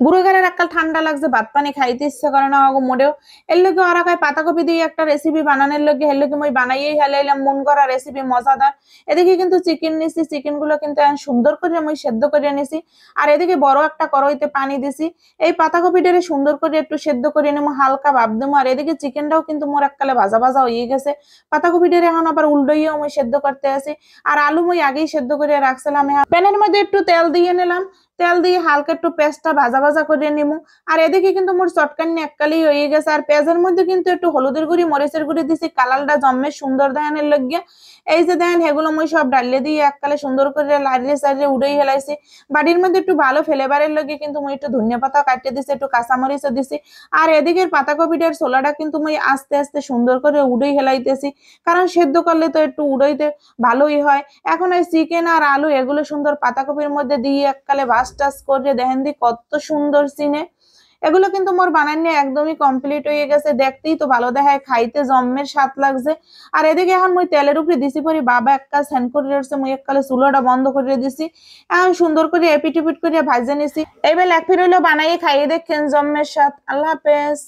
বুড়োগারের এককাল ঠান্ডা লাগছে, ভাত পানি খাইতে ইচ্ছা করে না আগো মোটেও। এর লগে ওরা কয় পাতাকপি দিয়ে একটা রেসিপি বানানোর লগে, এর লগে মই বানাইয়েই হেলাইলাম মন করা রেসিপি মজাদার। এদিকে কিন্তু চিকেন নিছি, চিকেন গুলো কিন্তু এখন সুন্দর করে মই সেদ্ধ করে নিছি। আর এদিকে বড় একটা কড়াইতে পানি দিছি। এই পাতাকপিটারে সুন্দর করে একটু সেদ্ধ করে নেবো, হালকা ভাপ দেবো। আর এদিকে চিকেনটাও কিন্তু মোর এককালে ভাজা ভাজা হয়ে গেছে। পাতাকপিটারে এখন আবার উল্টোইয়েও মই সেদ্ধ করতে আছি। আর আলু মই আগেই সেদ্ধ করে রাখছিলাম। প্যানের মধ্যে একটু তেল দিয়ে নিলাম, তেল দিয়ে হালকা একটু পেঁয়াজটা ভাজা ভাজা করে নিমু। আর এদিকে কিন্তু মোর চটকানি এককালি হয়ে গেছে। আর পেঁয়াজের মধ্যে কিন্তু একটু হলুদের গুঁড়ি মরিচের গুঁড়ি দিছি, কালারটা জম্মে সুন্দর দেখানোর লগে। এই যে দেখেন এগুলো মই সব ডালিয়ে দিয়ে এককালে সুন্দর করে লাড়িয়ে চাড়িয়ে উড়েই হেলাইছি। বাড়ির মধ্যে একটু ভালো ফ্লেভারের লগে কিন্তু মই একটু ধনিয়া পাতা কাটিয়ে দিছি, একটু কাঁচামরিচও দিছি। আর এদিকের পাতাকপিটার ছোলাটা কিন্তু মই আস্তে আস্তে সুন্দর করে উড়েই হেলাইতেছি, কারণ সেদ্ধ করলে তো একটু উড়াইতে ভালোই হয়। এখন ওই চিকেন আর আলু এগুলো সুন্দর পাতাকপির মধ্যে দিয়ে এককালে ভাজ টাজ করে দেখেন দি কত সুন্দর সিনে। এগুলো কিন্তু মোর বানানো একদমই কমপ্লিট হয়ে গেছে, দেখতেই তো ভালো দেখায়, খাইতে জম্মের স্বাদ লাগছে। আর এদিকে এখন মই তেলের উপরে দিছি পরি বাবা এক কাজ হ্যান্ড করে রয়েছে, মই এককালে চুলোটা বন্ধ করে দিছি। এখন সুন্দর করে এপিট উপিট করে ভাজে নিছি। এইবার এক ফির হইলো বানাইয়ে খাইয়ে দেখেন জম্মের স্বাদ। আল্লাহ হাফেজ।